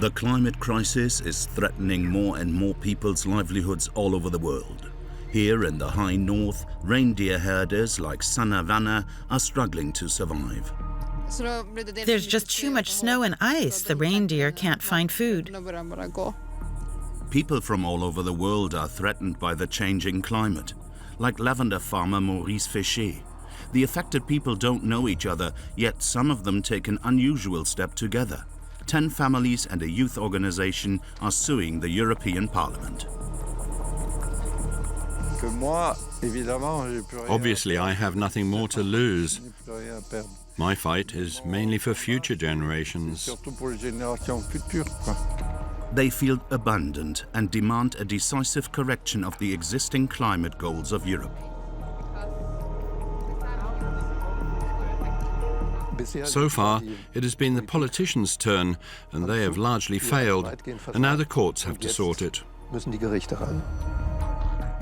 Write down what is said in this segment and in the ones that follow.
The climate crisis is threatening more and more people's livelihoods all over the world. Here in the high north, reindeer herders like Sanna Vannar are struggling to survive. There's just too much snow and ice. The reindeer can't find food. People from all over the world are threatened by the changing climate, like lavender farmer Maurice Feschet. The affected people don't know each other, yet some of them take an unusual step together. 10 families and a youth organization are suing the European Parliament. Obviously, I have nothing more to lose. My fight is mainly for future generations. They feel abandoned and demand a decisive correction of the existing climate goals of Europe. So far, it has been the politicians' turn, and they have largely failed, and now the courts have to sort it.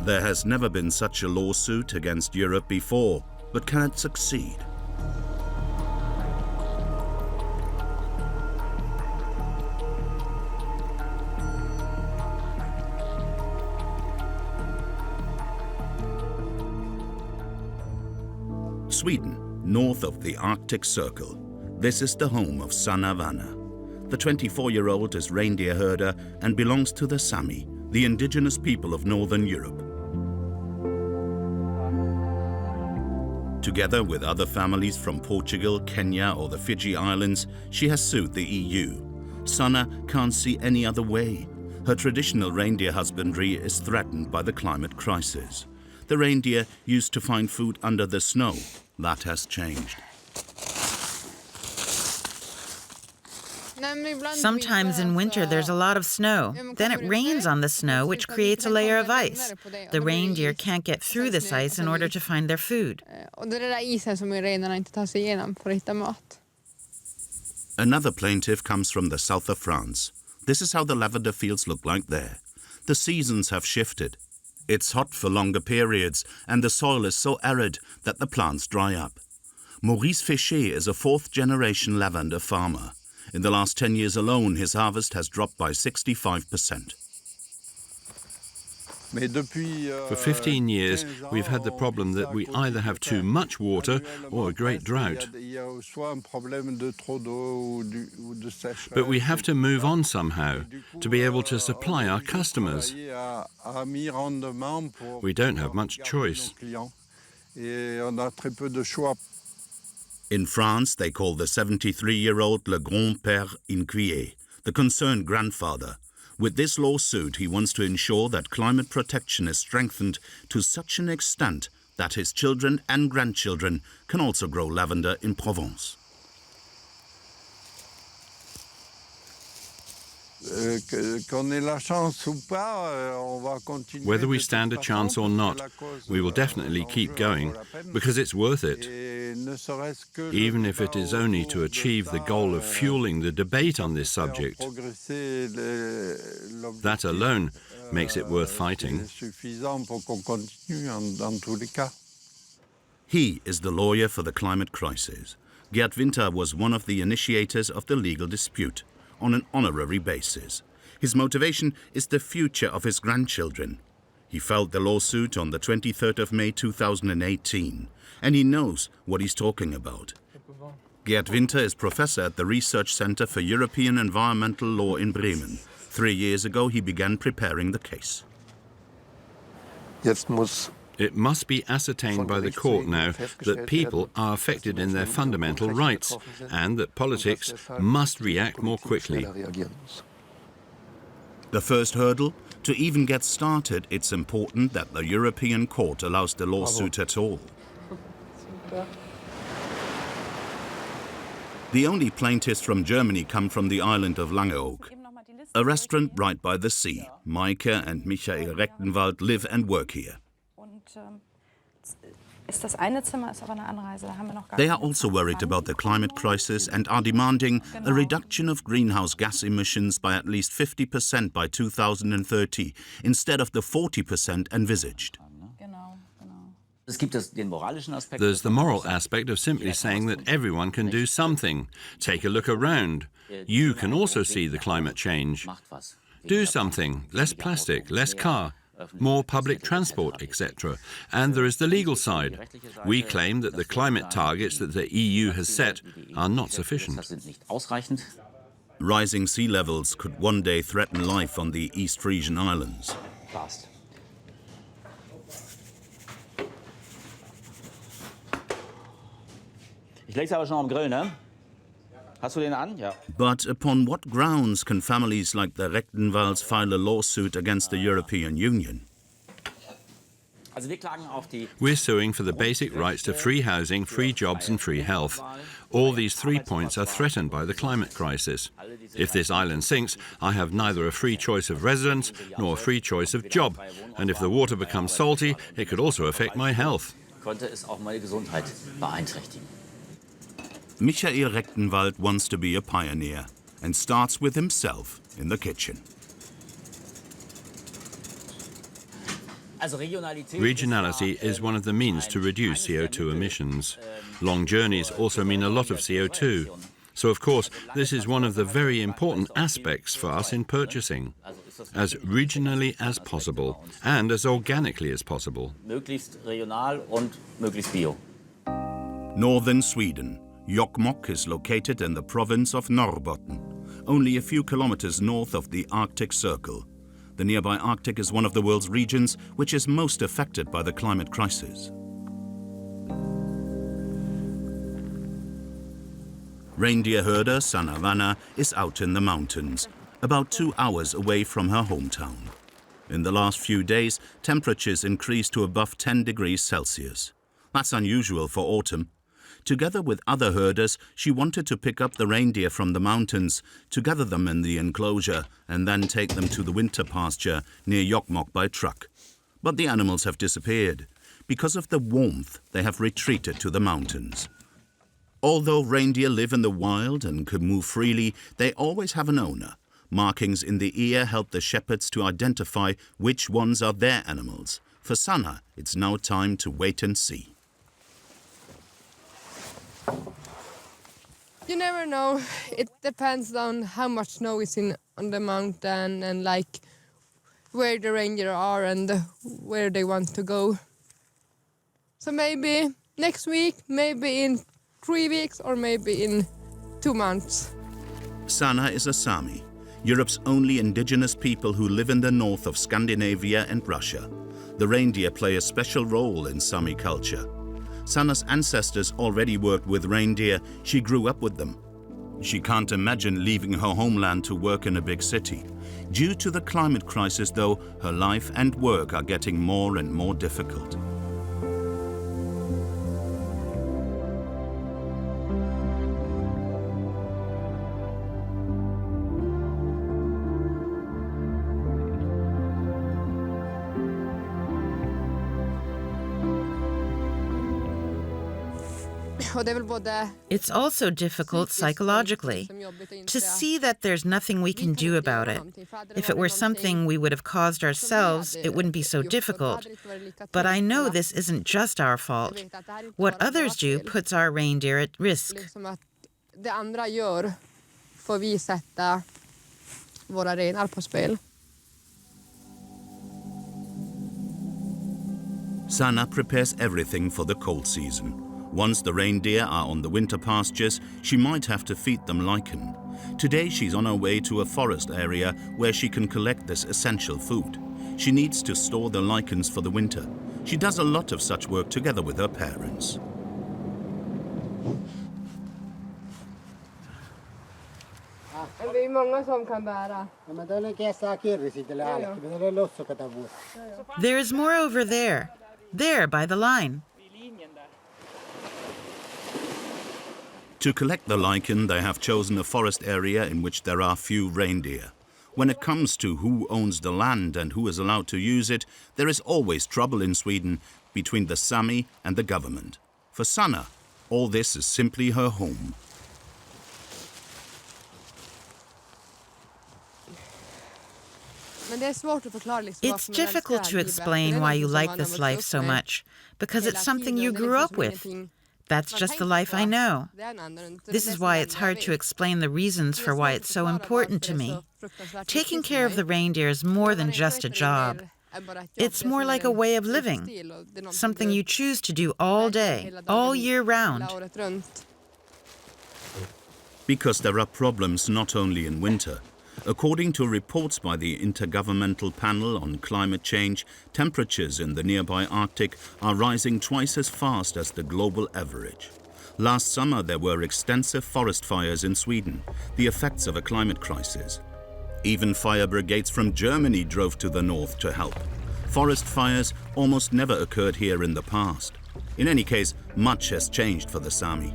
There has never been such a lawsuit against Europe before, but can it succeed? Sweden, north of the Arctic Circle. This is the home of Sanna Vannar. The 24-year-old is reindeer herder and belongs to the Sami, the indigenous people of Northern Europe. Together with other families from Portugal, Kenya or the Fiji Islands, she has sued the EU. Sanna can't see any other way. Her traditional reindeer husbandry is threatened by the climate crisis. The reindeer used to find food under the snow. That has changed. Sometimes in winter there's a lot of snow. Then it rains on the snow, which creates a layer of ice. The reindeer can't get through this ice in order to find their food. Another plaintiff comes from the south of France. This is how the lavender fields look like there. The seasons have shifted. It's hot for longer periods, and the soil is so arid that the plants dry up. Maurice Feschet is a fourth-generation lavender farmer. In the last 10 years alone, his harvest has dropped by 65%. For 15 years, we've had the problem that we either have too much water or a great drought. But we have to move on somehow to be able to supply our customers. We don't have much choice. In France, they call the 73-year-old le grand-père inquiet, the concerned grandfather. With this lawsuit, he wants to ensure that climate protection is strengthened to such an extent that his children and grandchildren can also grow lavender in Provence. Whether we stand a chance or not, we will definitely keep going, because it's worth it. Even if it is only to achieve the goal of fueling the debate on this subject. That alone makes it worth fighting. He is the lawyer for the climate crisis. Gerd Winter was one of the initiators of the legal dispute, on an honorary basis. His motivation is the future of his grandchildren. He filed the lawsuit on the 23rd of May 2018, and he knows what he's talking about. Gerd Winter is professor at the Research Center for European Environmental Law in Bremen. 3 years ago, he began preparing the case. It must be ascertained by the court now that people are affected in their fundamental rights and that politics must react more quickly. The first hurdle? To even get started, it's important that the European Court allows the lawsuit at all. The only plaintiffs from Germany come from the island of Langeoog, a restaurant right by the sea. Michael and Michael Recktenwald live and work here. They are also worried about the climate crisis and are demanding a reduction of greenhouse gas emissions by at least 50% by 2030, instead of the 40% envisaged. There's the moral aspect of simply saying that everyone can do something. Take a look around. You can also see the climate change. Do something. Less plastic, less car, more public transport, etc. And there is the legal side. We claim that the climate targets that the EU has set are not sufficient. Rising sea levels could one day threaten life on the East Frisian Islands. But upon what grounds can families like the Recktenwalds file a lawsuit against the European Union? We're suing for the basic rights to free housing, free jobs and free health. All these 3 points are threatened by the climate crisis. If this island sinks, I have neither a free choice of residence nor a free choice of job. And if the water becomes salty, it could also affect my health. Michael Recktenwald wants to be a pioneer and starts with himself in the kitchen. Regionality is one of the means to reduce CO2 emissions. Long journeys also mean a lot of CO2. So, of course, this is one of the very important aspects for us in purchasing. As regionally as possible and as organically as possible. Northern Sweden. Jokkmokk is located in the province of Norrbotten, only a few kilometers north of the Arctic Circle. The nearby Arctic is one of the world's regions which is most affected by the climate crisis. Reindeer herder Sanna Vannar is out in the mountains, about 2 hours away from her hometown. In the last few days, temperatures increased to above 10 degrees Celsius. That's unusual for autumn. Together with other herders, she wanted to pick up the reindeer from the mountains, to gather them in the enclosure and then take them to the winter pasture near Jokkmokk by truck. But the animals have disappeared. Because of the warmth, they have retreated to the mountains. Although reindeer live in the wild and can move freely, they always have an owner. Markings in the ear help the shepherds to identify which ones are their animals. For Sanna, it's now time to wait and see. You never know. It depends on how much snow is on the mountain and like where the reindeer are and where they want to go. So maybe next week, maybe in 3 weeks or maybe in 2 months. Sanna is a Sami, Europe's only indigenous people who live in the north of Scandinavia and Russia. The reindeer play a special role in Sami culture. Sanna's ancestors already worked with reindeer. She grew up with them. She can't imagine leaving her homeland to work in a big city. Due to the climate crisis, though, her life and work are getting more and more difficult. It's also difficult psychologically to see that there's nothing we can do about it. If it were something we would have caused ourselves, it wouldn't be so difficult. But I know this isn't just our fault. What others do puts our reindeer at risk. Sanna prepares everything for the cold season. Once the reindeer are on the winter pastures, she might have to feed them lichen. Today she's on her way to a forest area where she can collect this essential food. She needs to store the lichens for the winter. She does a lot of such work together with her parents. There is more over there by the line. To collect the lichen, they have chosen a forest area in which there are few reindeer. When it comes to who owns the land and who is allowed to use it, there is always trouble in Sweden between the Sami and the government. For Sanna, all this is simply her home. It's difficult to explain why you like this life so much, because it's something you grew up with. That's just the life I know. This is why it's hard to explain the reasons for why it's so important to me. Taking care of the reindeer is more than just a job. It's more like a way of living, something you choose to do all day, all year round. Because there are problems not only in winter. According to reports by the Intergovernmental Panel on Climate Change, temperatures in the nearby Arctic are rising twice as fast as the global average. Last summer there were extensive forest fires in Sweden, the effects of a climate crisis. Even fire brigades from Germany drove to the north to help. Forest fires almost never occurred here in the past. In any case, much has changed for the Sami.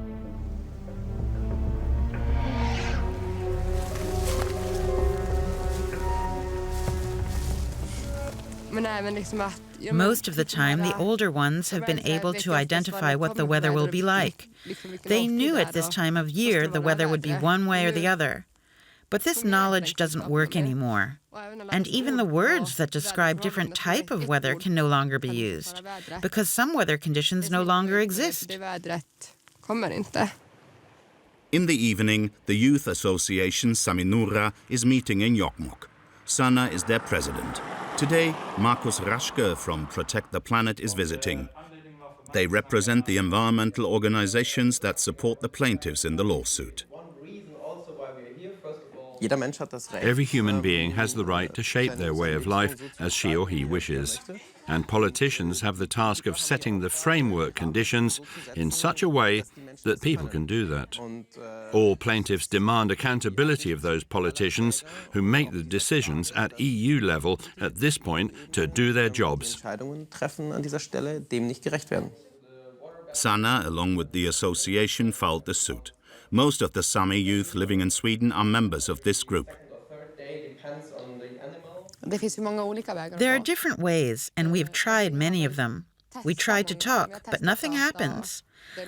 Most of the time, the older ones have been able to identify what the weather will be like. They knew at this time of year the weather would be one way or the other. But this knowledge doesn't work anymore. And even the words that describe different type of weather can no longer be used, because some weather conditions no longer exist. In the evening, the youth association Saminura is meeting in Jokkmokk. Sanna is their president. Today, Markus Raschke from Protect the Planet is visiting. They represent the environmental organizations that support the plaintiffs in the lawsuit. Every human being has the right to shape their way of life as she or he wishes. And politicians have the task of setting the framework conditions in such a way that people can do that. All plaintiffs demand accountability of those politicians who make the decisions at EU level at this point to do their jobs. Sanna, along with the association, filed the suit. Most of the Sami youth living in Sweden are members of this group. There are different ways, and we've tried many of them. We tried to talk, but nothing happens.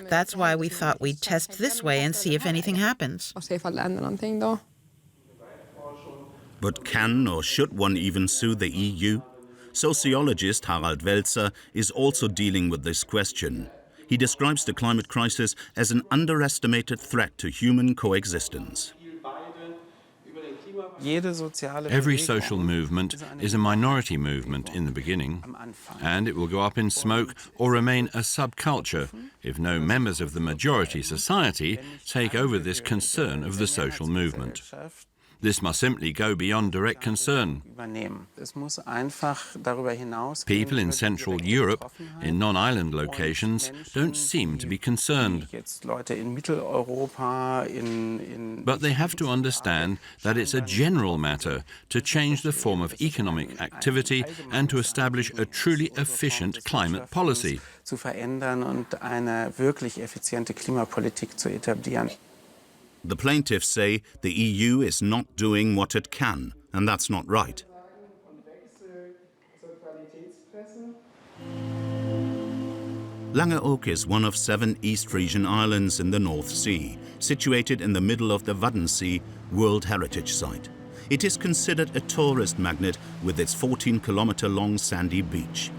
That's why we thought we'd test this way and see if anything happens. But can or should one even sue the EU? Sociologist Harald Welzer is also dealing with this question. He describes the climate crisis as an underestimated threat to human coexistence. Every social movement is a minority movement in the beginning, and it will go up in smoke or remain a subculture if no members of the majority society take over this concern of the social movement. This must simply go beyond direct concern. People in Central Europe, in non-island locations, don't seem to be concerned. But they have to understand that it's a general matter to change the form of economic activity and to establish a truly efficient climate policy. The plaintiffs say the EU is not doing what it can, and that's not right. Langeoog is one of 7 East Frisian islands in the North Sea, situated in the middle of the Waddenzee World Heritage Site. It is considered a tourist magnet with its 14-kilometer-long sandy beach.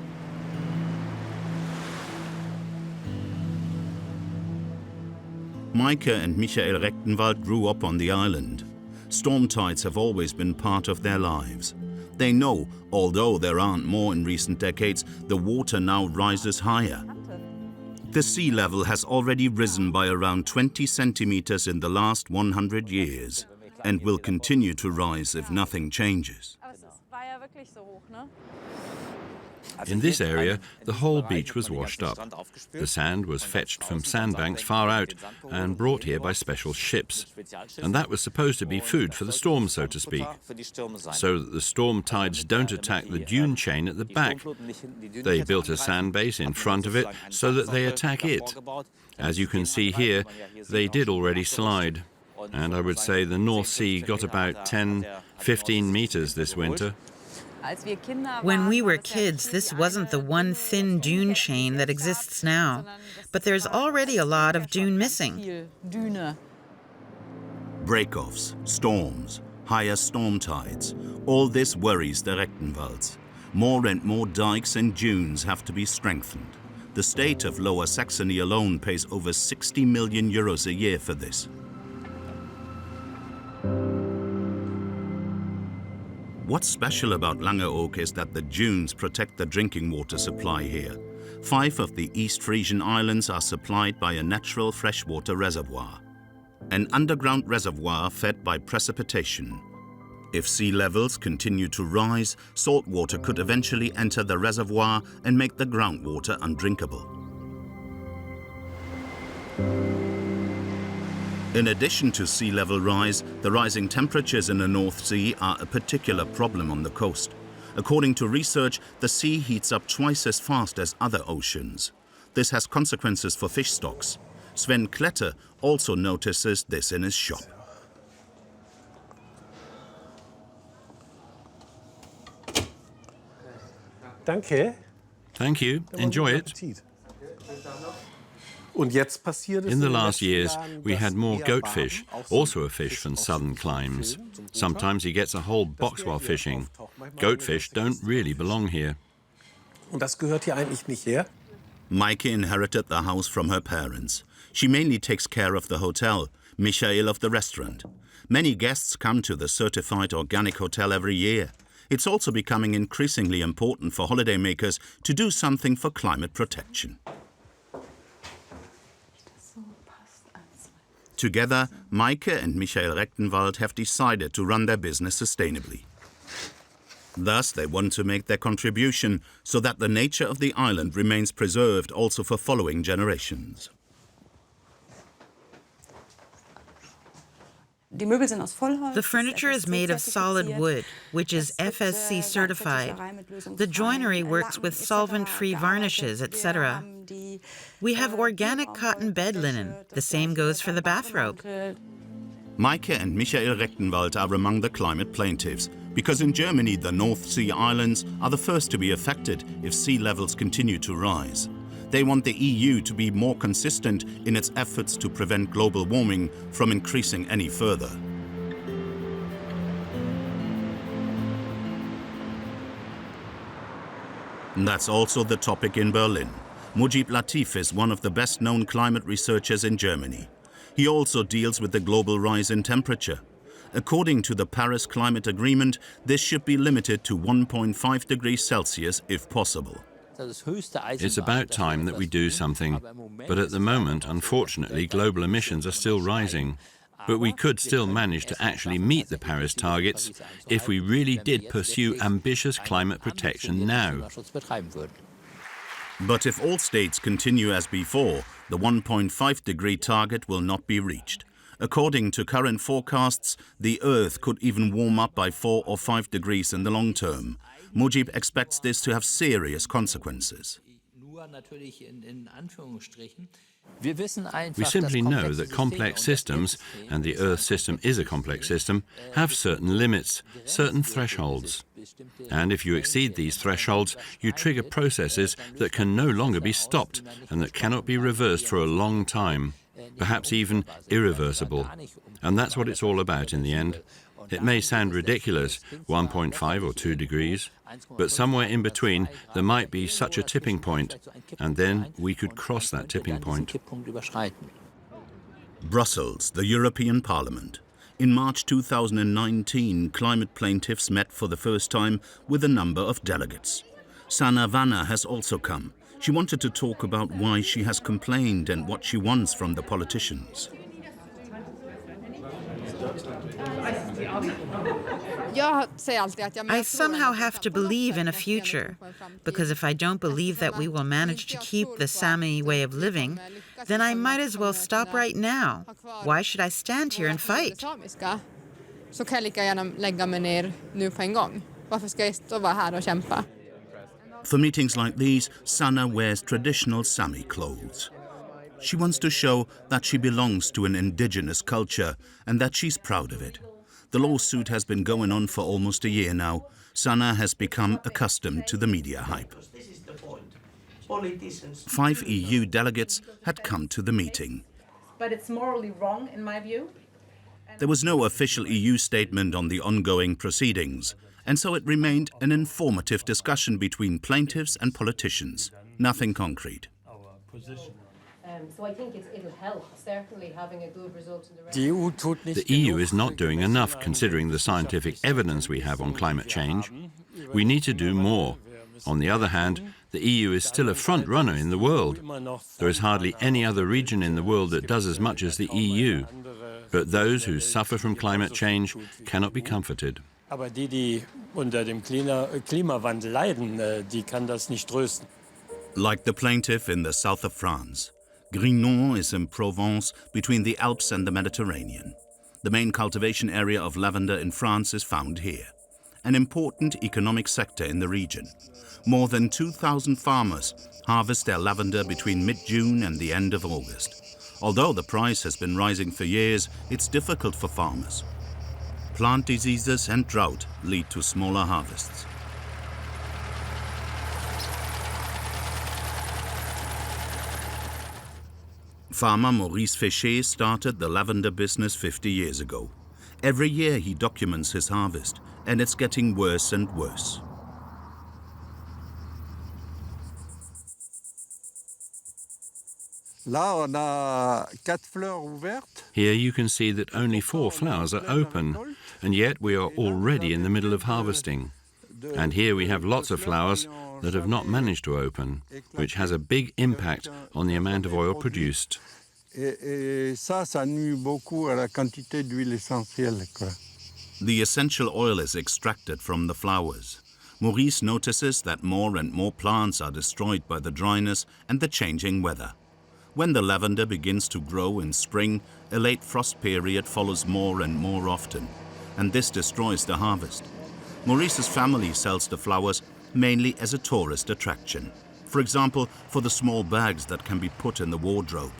Maike and Michael Recktenwald grew up on the island. Storm tides have always been part of their lives. They know, although there aren't more in recent decades, the water now rises higher. The sea level has already risen by around 20 centimeters in the last 100 years and will continue to rise if nothing changes. In this area, the whole beach was washed up. The sand was fetched from sandbanks far out and brought here by special ships. And that was supposed to be food for the storm, so to speak, so that the storm tides don't attack the dune chain at the back. They built a sand base in front of it so that they attack it. As you can see here, they did already slide. And I would say the North Sea got about 10, 15 meters this winter. When we were kids, this wasn't the one thin dune chain that exists now, but there's already a lot of dune missing. Breakoffs, storms, higher storm tides. All this worries the Recktenwalds. More and more dikes and dunes have to be strengthened. The state of Lower Saxony alone pays over 60 million euros a year for this. What's special about Langeoog is that the dunes protect the drinking water supply here. 5 of the East Frisian islands are supplied by a natural freshwater reservoir, an underground reservoir fed by precipitation. If sea levels continue to rise, salt water could eventually enter the reservoir and make the groundwater undrinkable. In addition to sea level rise, the rising temperatures in the North Sea are a particular problem on the coast. According to research, the sea heats up twice as fast as other oceans. This has consequences for fish stocks. Sven Kletter also notices this in his shop. Danke. Thank you. Enjoy it. In the last years, we had more goatfish, also a fish from southern climes. Sometimes he gets a whole box while fishing. Goatfish don't really belong here. Maike inherited the house from her parents. She mainly takes care of the hotel, Michael of the restaurant. Many guests come to the certified organic hotel every year. It's also becoming increasingly important for holidaymakers to do something for climate protection. Together, Maike and Michael Recktenwald have decided to run their business sustainably. Thus, they want to make their contribution so that the nature of the island remains preserved also for following generations. The furniture is made of solid wood, which is FSC certified. The joinery works with solvent-free varnishes, etc. We have organic cotton bed linen. The same goes for the bathrobe. Maike and Michael Recktenwald are among the climate plaintiffs, because in Germany the North Sea islands are the first to be affected if sea levels continue to rise. They want the EU to be more consistent in its efforts to prevent global warming from increasing any further. And that's also the topic in Berlin. Mujib Latif is one of the best-known climate researchers in Germany. He also deals with the global rise in temperature. According to the Paris Climate Agreement, this should be limited to 1.5 degrees Celsius if possible. It's about time that we do something, but at the moment, unfortunately, global emissions are still rising. But we could still manage to actually meet the Paris targets if we really did pursue ambitious climate protection now. But if all states continue as before, the 1.5-degree target will not be reached. According to current forecasts, the Earth could even warm up by 4 or 5 degrees in the long term. Mujib expects this to have serious consequences. We simply know that complex systems, and the Earth system is a complex system, have certain limits, certain thresholds. And if you exceed these thresholds, you trigger processes that can no longer be stopped and that cannot be reversed for a long time, perhaps even irreversible. And that's what it's all about in the end. It may sound ridiculous, 1.5 or 2 degrees, but somewhere in between there might be such a tipping point, and then we could cross that tipping point. Brussels, the European Parliament. In March 2019, climate plaintiffs met for the first time with a number of delegates. Sanna Vannar has also come. She wanted to talk about why she has complained and what she wants from the politicians. I somehow have to believe in a future, because if I don't believe that we will manage to keep the Sami way of living, then I might as well stop right now. Why should I stand here and fight? For meetings like these, Sanna wears traditional Sami clothes. She wants to show that she belongs to an indigenous culture and that she's proud of it. The lawsuit has been going on for almost a year now. Sanna has become accustomed to the media hype. 5 EU delegates had come to the meeting. But it's morally wrong, in my view. There was no official EU statement on the ongoing proceedings, and so it remained an informative discussion between plaintiffs and politicians. Nothing concrete. So I think it'll help, certainly having a good result in the The EU is not doing enough considering the scientific evidence we have on climate change. We need to do more. On the other hand, the EU is still a front runner in the world. There is hardly any other region in the world that does as much as the EU. But those who suffer from climate change cannot be comforted. Aber die unter dem Klimawandel leiden, die kann das nicht trösten. Like the plaintiff in the south of France, Grignon is in Provence between the Alps and the Mediterranean. The main cultivation area of lavender in France is found here, an important economic sector in the region. More than 2,000 farmers harvest their lavender between mid-June and the end of August. Although the price has been rising for years, it's difficult for farmers. Plant diseases and drought lead to smaller harvests. Farmer Maurice Feschet started the lavender business 50 years ago. Every year he documents his harvest, and it's getting worse and worse. Here you can see that only 4 flowers are open, and yet we are already in the middle of harvesting. And here we have lots of flowers that have not managed to open, which has a big impact on the amount of oil produced. The essential oil is extracted from the flowers. Maurice notices that more and more plants are destroyed by the dryness and the changing weather. When the lavender begins to grow in spring, a late frost period follows more and more often, and this destroys the harvest. Maurice's family sells the flowers mainly as a tourist attraction. For example, for the small bags that can be put in the wardrobe.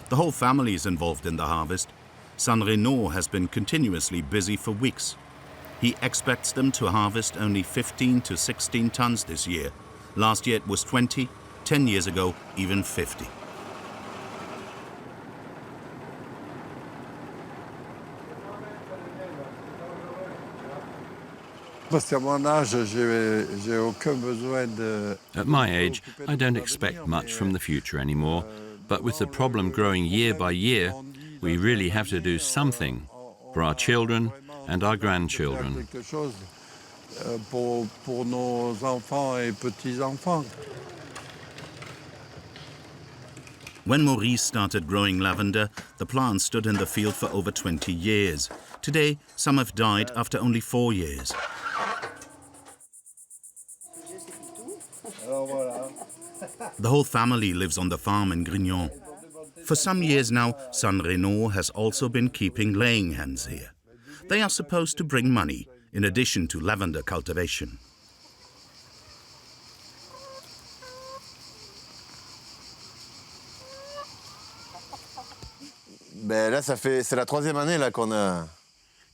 The whole family is involved in the harvest. Sanna Vannar has been continuously busy for weeks. He expects them to harvest only 15 to 16 tons this year. Last year it was 20, 10 years ago even 50. At my age, I don't expect much from the future anymore, but with the problem growing year by year, we really have to do something for our children and our grandchildren. When Maurice started growing lavender, the plants stood in the field for over 20 years. Today, some have died after only 4 years. The whole family lives on the farm in Grignon. For some years now, Sanna Vannar has also been keeping laying hens here. They are supposed to bring money, in addition to lavender cultivation.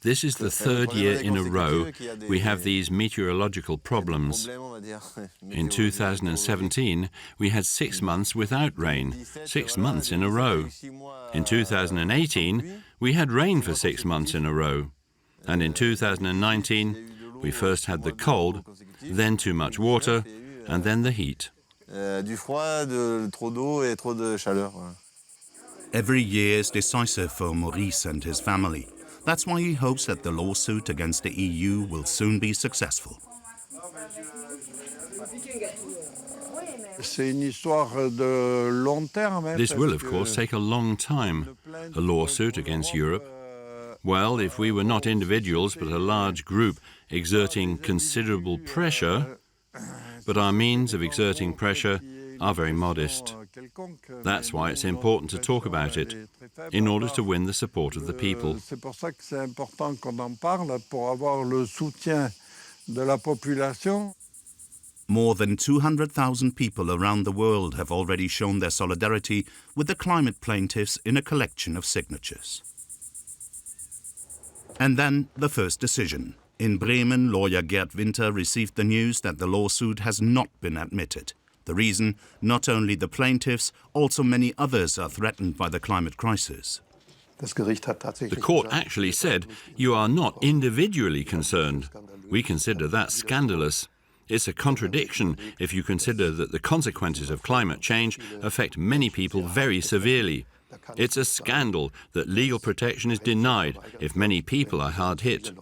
This is the 3rd year in a row we have these meteorological problems. In 2017, we had 6 months without rain, 6 months in a row. In 2018, we had rain for 6 months in a row. And in 2019, we first had the cold, then too much water, and then the heat. Every year is decisive for Maurice and his family. That's why he hopes that the lawsuit against the EU will soon be successful. This will, of course, take a long time, a lawsuit against Europe. Well, if we were not individuals but a large group exerting considerable pressure, but our means of exerting pressure are very modest. That's why it's important to talk about it, in order to win the support of the people. More than 200,000 people around the world have already shown their solidarity with the climate plaintiffs in a collection of signatures. And then the first decision. In Bremen, lawyer Gerd Winter received the news that the lawsuit has not been admitted. The reason, not only the plaintiffs, also many others are threatened by the climate crisis. The court actually said, "You are not individually concerned." We consider that scandalous. It's a contradiction if you consider that the consequences of climate change affect many people very severely. It's a scandal that legal protection is denied if many people are hard hit.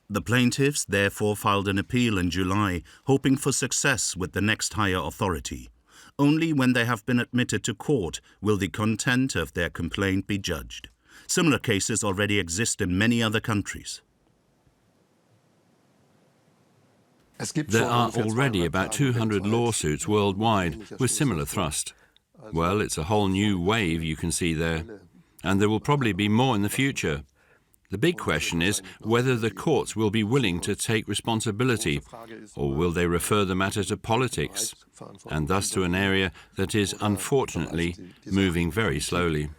The plaintiffs therefore filed an appeal in July, hoping for success with the next higher authority. Only when they have been admitted to court will the content of their complaint be judged. Similar cases already exist in many other countries. There are already about 200 lawsuits worldwide with similar thrust. Well, it's a whole new wave you can see there, and there will probably be more in the future. The big question is whether the courts will be willing to take responsibility, or will they refer the matter to politics, and thus to an area that is unfortunately moving very slowly.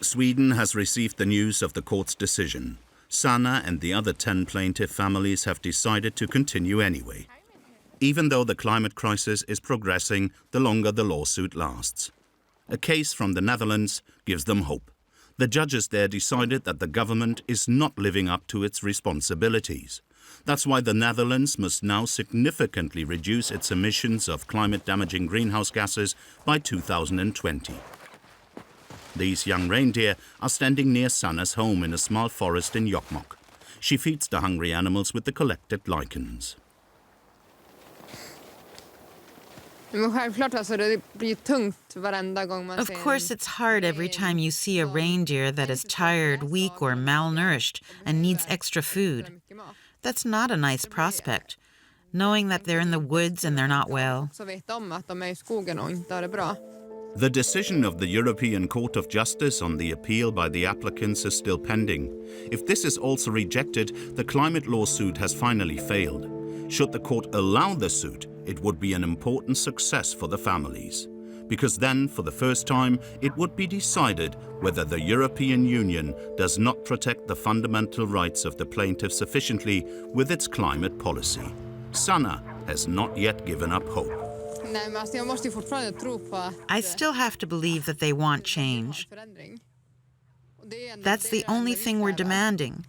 Sweden has received the news of the court's decision. Sanna and the other 10 plaintiff families have decided to continue anyway. Even though the climate crisis is progressing, the longer the lawsuit lasts. A case from the Netherlands gives them hope. The judges there decided that the government is not living up to its responsibilities. That's why the Netherlands must now significantly reduce its emissions of climate-damaging greenhouse gases by 2020. These young reindeer are standing near Sanna's home in a small forest in Jokkmokk. She feeds the hungry animals with the collected lichens. Of course, it's hard every time you see a reindeer that is tired, weak, or malnourished and needs extra food. That's not a nice prospect, knowing that they're in the woods and they're not well. The decision of the European Court of Justice on the appeal by the applicants is still pending. If this is also rejected, the climate lawsuit has finally failed. Should the court allow the suit, it would be an important success for the families. Because then, for the first time, it would be decided whether the European Union does not protect the fundamental rights of the plaintiffs sufficiently with its climate policy. Sanna has not yet given up hope. I still have to believe that they want change. That's the only thing we're demanding.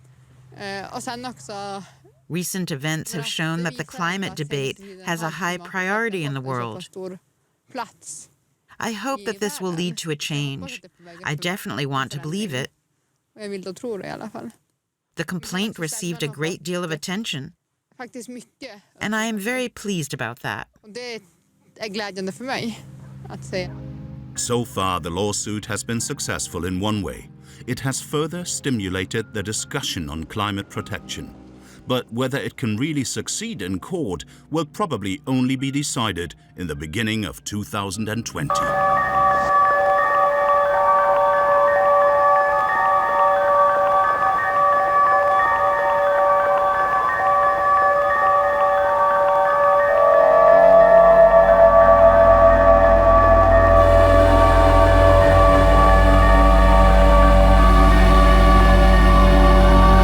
Recent events have shown that the climate debate has a high priority in the world. I hope that this will lead to a change. I definitely want to believe it. The complaint received a great deal of attention, and I am very pleased about that. So far, the lawsuit has been successful in one way. It has further stimulated the discussion on climate protection. But whether it can really succeed in court will probably only be decided in the beginning of 2020.